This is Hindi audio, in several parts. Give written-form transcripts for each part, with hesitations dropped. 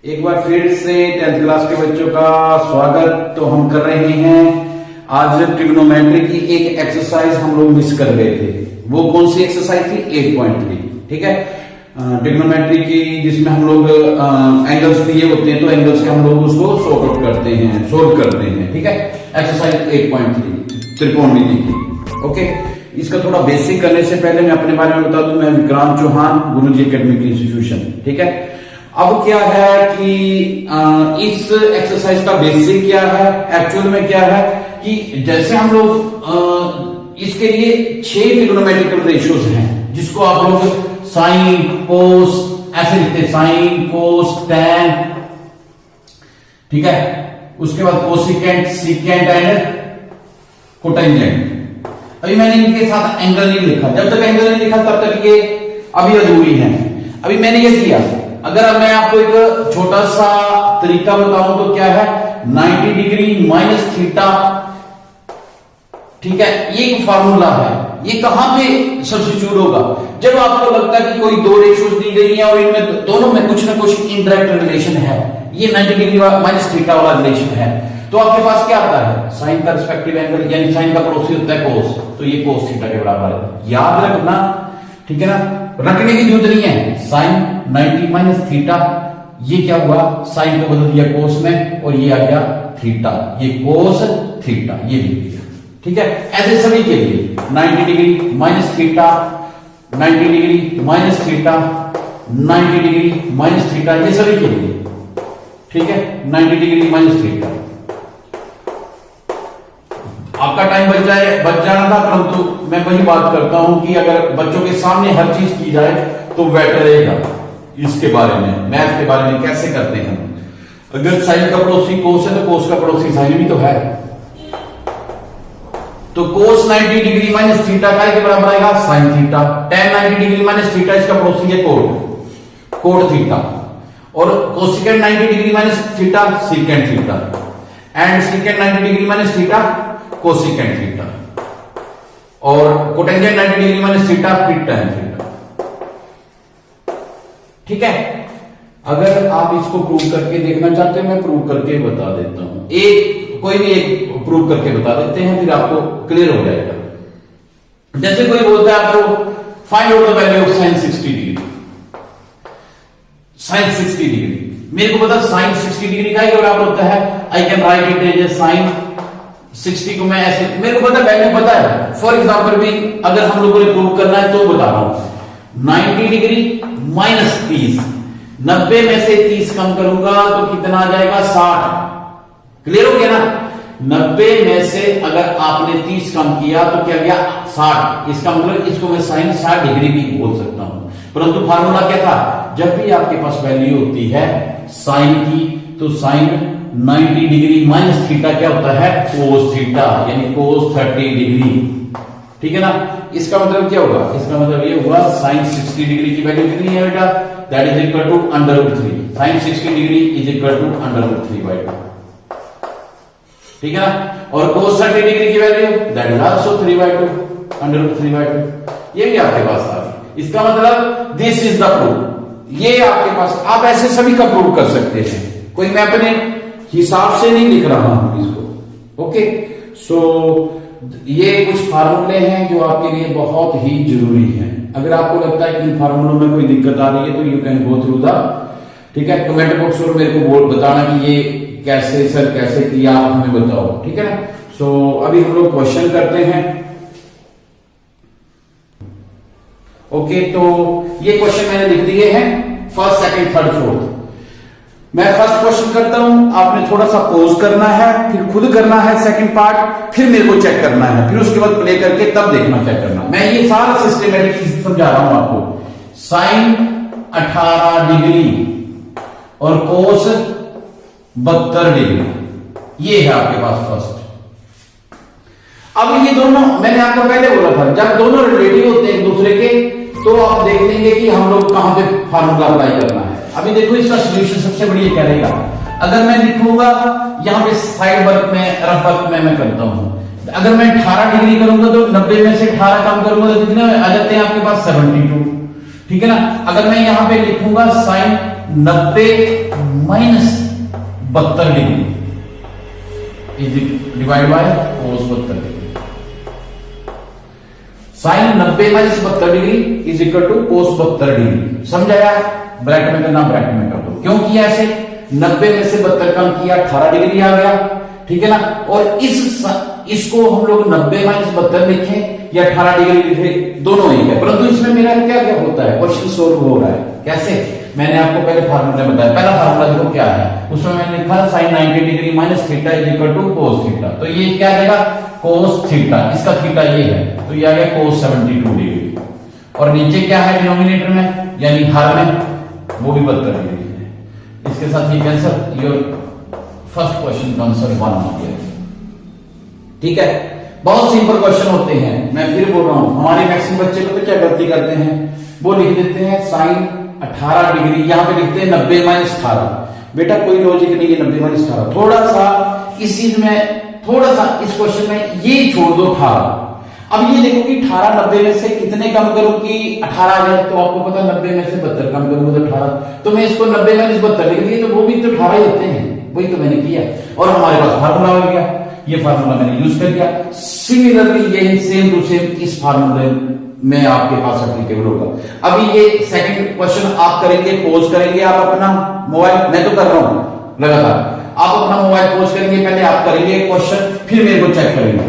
एक बार फिर से 10th क्लास के बच्चों का स्वागत। तो हम कर रहे हैं आज ट्रिग्नोमेट्री की एक एक्सरसाइज हम लोग मिस कर गए थे। वो कौन सी एक्सरसाइज थी? 8.3। ठीक है, ट्रिग्नोमेट्री की जिसमें हम लोग एंगल्स दिए होते हैं तो एंगल से हम लोग उसको सॉर्ट आउट करते हैं, सोल्व करते हैं। ठीक है, एक्सरसाइज 8.3 त्रिकोणमिति की। ओके, इसका थोड़ा बेसिक करने से पहले मैं अपने बारे में बता दूं। मैं विक्रांत चौहान, गुरुजी एकेडमिक इंस्टीट्यूशन। ठीक है, अब क्या है कि इस एक्सरसाइज का बेसिक क्या है, एक्चुअल में क्या है कि जैसे हम लोग इसके लिए 6 ट्रिग्नोमेट्रिकल रेशियोज हैं जिसको आप लोग साइन, कोस ऐसे लिखते हैं, साइन, कोस, टैन। ठीक है, उसके बाद कोसिकेंट, सीकेंट एंड कोटेंजेंट। अभी मैंने इनके साथ एंगल नहीं लिखा। जब तक एंगल नहीं लिखा तब तक ये अभी अधूरी है। अभी मैंने ये किया, अगर अब मैं आपको एक छोटा सा तरीका बताऊं तो क्या है, 90 डिग्री माइनस थीटा। ठीक है, ये एक फार्मूला है। ये कहां पे सब्स्टिट्यूट होगा? जब आपको लगता है कि कोई दो रेशियोज दी गई है और इनमें दोनों में कुछ ना कुछ इनडायरेक्ट रिलेशन है, ये 90 डिग्री माइनस थीटा वाला रिलेशन है, तो आपके पास क्या आता है? साइन का रिस्पेक्टिव एंगल, यानी साइन का पड़ोसी होता है कोस, तो ये कोस थीटा के बराबर है। याद रखना, ठीक है ना, रखने की जरूरत नहीं है। साइन 90 माइनस थीटा, ये क्या हुआ, साइन को बदल दिया कोस में और ये आ गया थीटा, ये कोस थीटा, ये लिख दिया। ठीक है, ऐसे सभी के लिए 90 degree minus theta, 90 degree minus theta, 90 degree minus theta, ये सभी के लिए। ठीक है, 90 डिग्री माइनस थीटा। आपका टाइम बच जाना था, परंतु मैं वही बात करता हूं कि अगर बच्चों के सामने हर चीज की जाए तो बेटर रहेगा। इसके बारे में, मैथ के बारे में कैसे करते हैं, अगर साइन का पड़ोसी कोस है तो कोस का पड़ोसी साइन भी तो है। तो कोस 90 डिग्री माइनस थीटा का के बराबर आएगा sine theta. tan 90 degree minus theta, इसका पड़ोसी है कोट थीटा। और cosecant 90 degree minus theta, secant theta. And secant 90 degree minus theta, cosecant theta. और कोटेंजेंट 90 डिग्री माइनस थीटा, फिर tan थीटा। ठीक है, अगर आप इसको प्रूव करके देखना चाहते हैं, मैं प्रूव करके बता देता हूं। कोई भी एक प्रूव करके बता देते हैं, फिर आपको क्लियर हो जाएगा। जैसे कोई बोलता है आपको find out the value of sine 60 degree. Sine 60 degree, मेरे को पता साइन 60 डिग्री का बराबर होता है, I can write it as sine 60 को मैं ऐसे, मेरे को पता वैल्यू पता है। फॉर एग्जांपल भी अगर हम लोगों ने प्रूव करना है तो बता रहा हूं, 90 डिग्री माइनस 30, 90 में से 30 कम करूंगा तो कितना आ जाएगा? 60। क्लियर हो गया ना? 90 में से अगर आपने 30 कम किया तो क्या गया? 60। इसका मतलब इसको मैं साइन 60 डिग्री भी बोल सकता हूं। परंतु फार्मूला क्या था? जब भी आपके पास वैल्यू होती है साइन की, तो साइन 90 डिग्री माइनस थीटा क्या होता है? कोस थीटा, यानी कोस 30 डिग्री। ठीक है ना? इसका मतलब क्या होगा? इसका मतलब ये हुआ साइन 60 डिग्री की वैल्यू कितनी है बेटा? That is equal to √3। Sine 60 degree is equal to √3/2। ठीक है ना? और कोस 30 डिग्री की वैल्यू दैट इज आल्सो 3/2, √3/2। ये भी आपके पास आ गई। इसका मतलब दिस इज द प्रूफ। ये आपके पास, आप ऐसे सभी का प्रूफ कर सकते हैं। कोई मैं अपने हिसाब से नहीं लिख रहा हूं इसको। ओके, सो ये कुछ फार्मूले हैं जो आपके लिए बहुत ही जरूरी हैं। अगर आपको लगता है कि इन फार्मूलों में कोई दिक्कत आ रही है तो you can go through the, ठीक है, कमेंट बॉक्स में मेरे को बताना कि ये कैसे सर कैसे किया, आप हमें बताओ। ठीक है ना? सो अभी हम लोग क्वेश्चन करते हैं। ओके, तो ये क्वेश्चन मैंने लिख दिए हैं, फर्स्ट, सेकंड, थर्ड, फोर्थ। मैं फर्स्ट क्वेश्चन करता हूं, आपने थोड़ा सा पॉज करना है, फिर खुद करना है सेकंड पार्ट, फिर मेरे को चेक करना है, फिर उसके बाद प्ले करके तब देखना चेक करना। मैं ये सारा सिस्टमेटिक समझा रहा हूं आपको। साइन 18 डिग्री और कोस 72 डिग्री, ये है आपके पास फर्स्ट। अब ये दोनों, मैंने आपको पहले बोला था, जब दोनों रिलेटिव होते हैं एक दूसरे के, तो आप देख लेंगे कि हम लोग कहां पे फार्मूला अप्लाई करना है। अभी देखो इसका सॉल्यूशन सबसे बढ़िया क्या रहेगा? अगर मैं लिखूंगा यहां पे साइड वर्क में, रफ वर्क में मैं करता हूं, अगर मैं 18 डिग्री करूंगा तो 90 में से 18 कम करूंगा तो कितने आ जाते हैं आपके पास? 72। ठीक है ना। अगर मैं यहां पे लिखूंगा sine 90 minus 72 degree is divide by cos 72 degree. Sine 90 minus 72 degree is equal to cos 72 degree. समझाया? ब्रैकेट में करना, ब्रैकेट में कर दो। क्यों किया ऐसे? 90 में से 72 कम किया, 18 डिग्री आ गया, ठीक है ना। और इसको हम लोग 90 माइनस 72 लिखे या 18 डिग्री लिखे, दोनों एक है। परंतु इसमें मेरा क्या क्या होता है, क्वेश्चन सोल्व हो रहा है कैसे? मैंने आपको पहले फार्मूला बताया। पहला फार्मूला देखो क्या है, उसमें मैंने लिखा sine 90 degree minus theta is equal to cos theta. तो ये क्या आ जाएगा? कोस थीटा, इसका थीटा ये है, तो ये आ गया कोस 72 डिग्री। और नीचे क्या है डिनोमिनेटर में, यानी हर में, वो भी 72 डिग्री है। इसके साथ ये कैंसर, योर फर्स्ट क्वेश्चन का आंसर 1 आ गया। ठीक है, बहुत सिंपल क्वेश्चन होते हैं। मैं फिर बोल रहा हूं, हमारे मैक्सिमम बच्चे को तो क्या गलती करते हैं, वो लिख देते हैं साइन 18 डिग्री, यहां पे लिखते हैं 90 माइनस 18। बेटा कोई लॉजिक नहीं है 90 माइनस 18। थोड़ा सा इस चीज में, थोड़ा सा इस क्वेश्चन में ये छोड़ दो 18। अब ये देखो कि 18 90 में से कितने कम करूं कि 18 आ जाए, तो आपको पता 90 में से 72 कम करूंगा तो 18। तो मैं इसको 90 माइनस 72 लिख दिया, तो वो भी तो 18 ही होते हैं, वही तो मैंने किया। और हमारे पास फार्मूला हो गया, ये फार्मूला मैंने यूज कर दिया। सिमिलरली ये सेम टू सेम इस फार्मूले में आपके पास एप्लीकेबल होगा। अभी ये सेकंड क्वेश्चन आप करेंगे, पोज करेंगे आप अपना मोबाइल, मैं तो कर रहा हूं लगातार, आप अपना मोबाइल पोज करेंगे, पहले आप करेंगे क्वेश्चन, फिर मेरे को चेक करेंगे,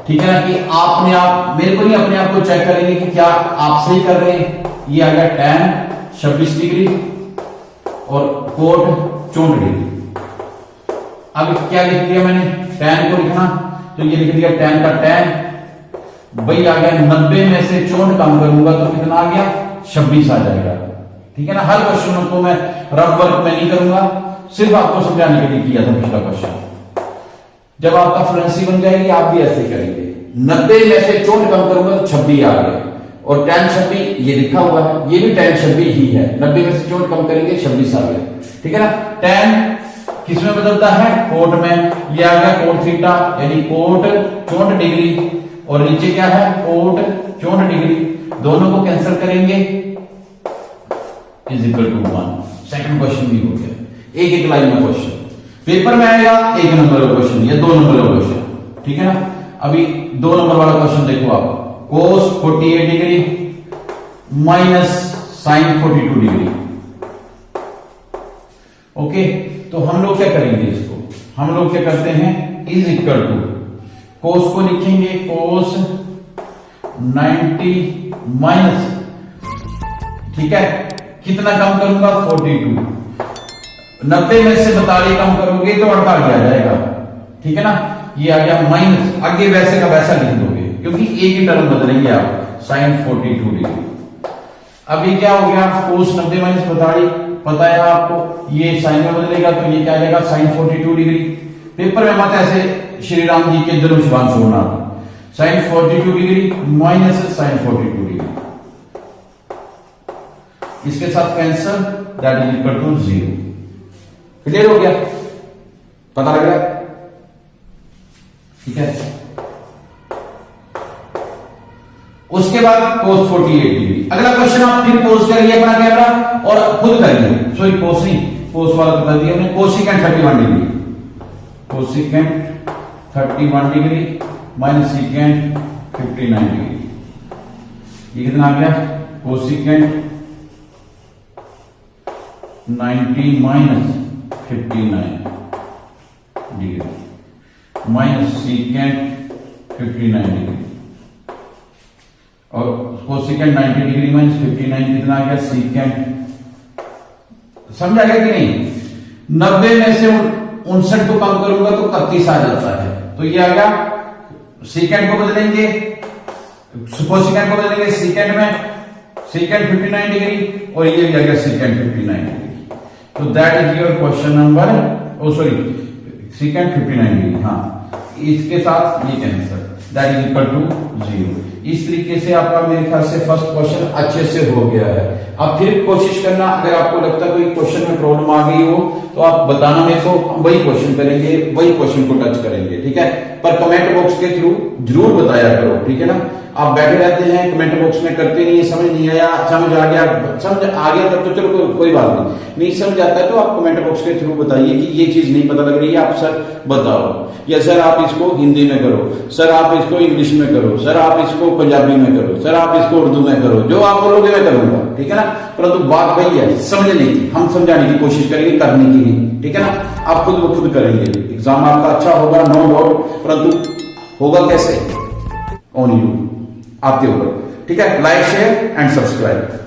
ठीक है ना, कि आपने आप मेरे को नहीं अपने आप को चेक करेंगे कि क्या आप सही कर रहे हैं। ये आ गया tan 26 डिग्री और कोट 64 डिग्री। अब क्या लिख दिया मैंने, tan को लिखना, तो ये लिख दिया tan का tan, भाई आ गया 90 में से 64 कम करूंगा तो कितना आ गया, 26 आ जाएगा। ठीक है ना। हर क्वेश्चन को मैं रफ वर्क में नहीं करूंगा, सिर्फ आपको समझाने के लिए किया था पिछला क्वेश्चन। जब आपका फ्लुएंसी बन जाएगी आप भी ऐसे करेंगे, 90 में से 64 कम करूंगा तो 26 आ गया। और tan 26 ये लिखा हुआ है, ये भी tan 26 ही है, 90 में से 64 कम करेंगे 26 आ गया। ठीक है ना। tan किसमें बदलता है, कोट में। ये आ गया कोट थीटा, यानी कोट 64 डिग्री, और नीचे क्या है, कोट 64 डिग्री। दोनों को कैंसिल करेंगे, is equal to 1। Second question भी हो गया, एक एक लाइन में क्वेश्चन। पेपर में आएगा 1 नंबर का क्वेश्चन या 2 नंबर का क्वेश्चन, ठीक है ना। अभी 2 नंबर वाला क्वेश्चन देखो आप, cos 48 degree minus sine 42 degree. Okay, तो हम लोग क्या करेंगे, इसको हम लोग क्या करते हैं, इज इक्वल टू, कोस को लिखेंगे कोस 90 माइनस, ठीक है, कितना कम करूंगा 42, 90 में से 42 कम करोगे तो 48 आ जाएगा। ठीक है ना। ये आ गया माइनस, आगे वैसे का वैसा लिख दोगे क्योंकि एक ही टर्म बदलेंगे आप, साइन 42 डिग्री। अब ये क्या हो गया, कोस 90 माइनस 42 पता है आपको, ये साइन में बदलेगा तो ये क्या आ जाएगा, साइन 42 डिग्री। पेपर में मत ऐसे श्री राम जी के धनुष बाण छोड़ना, sine 42 degree minus sine 42 degree, इसके साथ cancel, that is equal to 0। Clear हो गया, पता लग रहा है, ठीक है। उसके बाद cos 48 डिग्री। अगला क्वेश्चन आप फिर पोज करिए अपना कैमरा और खुद करिए, सॉरी कोस नहीं, कोस वाला तो कर दिया हमने, cosecant 31 degree, cosecant 31 degree minus secant 59 degree. ये कितना आ गया, cosecant 90 minus 59 degree minus secant 59 degree, और कोसिकेंट 90 डिग्री माइनस 59 कितना आ गया, सीकेंट। समझ आ गया कि नहीं। 90 में से 59 को कम करूंगा तो 31 आ जाता है, तो ये आ गया, सीकेंट को बदलेंगे, कोसिकेंट को बदलेंगे सीकेंट में, सीकेंट 59 डिग्री, और ये भी आ गया सीकेंट 59 डिग्री। तो that is your question number, oh sorry secant 59 degree, हाँ, इसके साथ ये cancel, that is equal to 0। इस तरीके से आपका मेरे ख्याल से फर्स्ट क्वेश्चन अच्छे से हो गया है। अब फिर कोशिश करना, अगर आपको लगता है कोई क्वेश्चन में प्रॉब्लम आ गई हो तो आप बताना मेरे को, वही क्वेश्चन करेंगे, वही क्वेश्चन को टच करेंगे, ठीक है। पर कमेंट बॉक्स के थ्रू जरूर बताया करो, ठीक है ना। आप बैठे रहते हैं कमेंट बॉक्स में, करते नहीं है, समझ नहीं आया, समझ आ गया तब तो चलो कोई बात नहीं समझ आता है तो आप कमेंट बॉक्स के थ्रू बताइए कि ये चीज नहीं पता लग रही है, आप सर बताओ, या सर आप इसको हिंदी में करो, सर आप इसको इंग्लिश में करो, सर आप इसको पंजाबी में करो, सर आप इसको उर्दू में करो, जो आप बोलोगे मैं करूंगा, ठीक है ना। परंतु बात वही है, समझने की, हम समझाने की कोशिश करेंगे, करने की नहीं, ठीक है ना। आप खुद ब खुद करेंगे, एग्जाम आपका अच्छा होगा, नो डाउट, परंतु होगा कैसे, ऑन यू, आपके ऊपर, ठीक है। Like share and subscribe.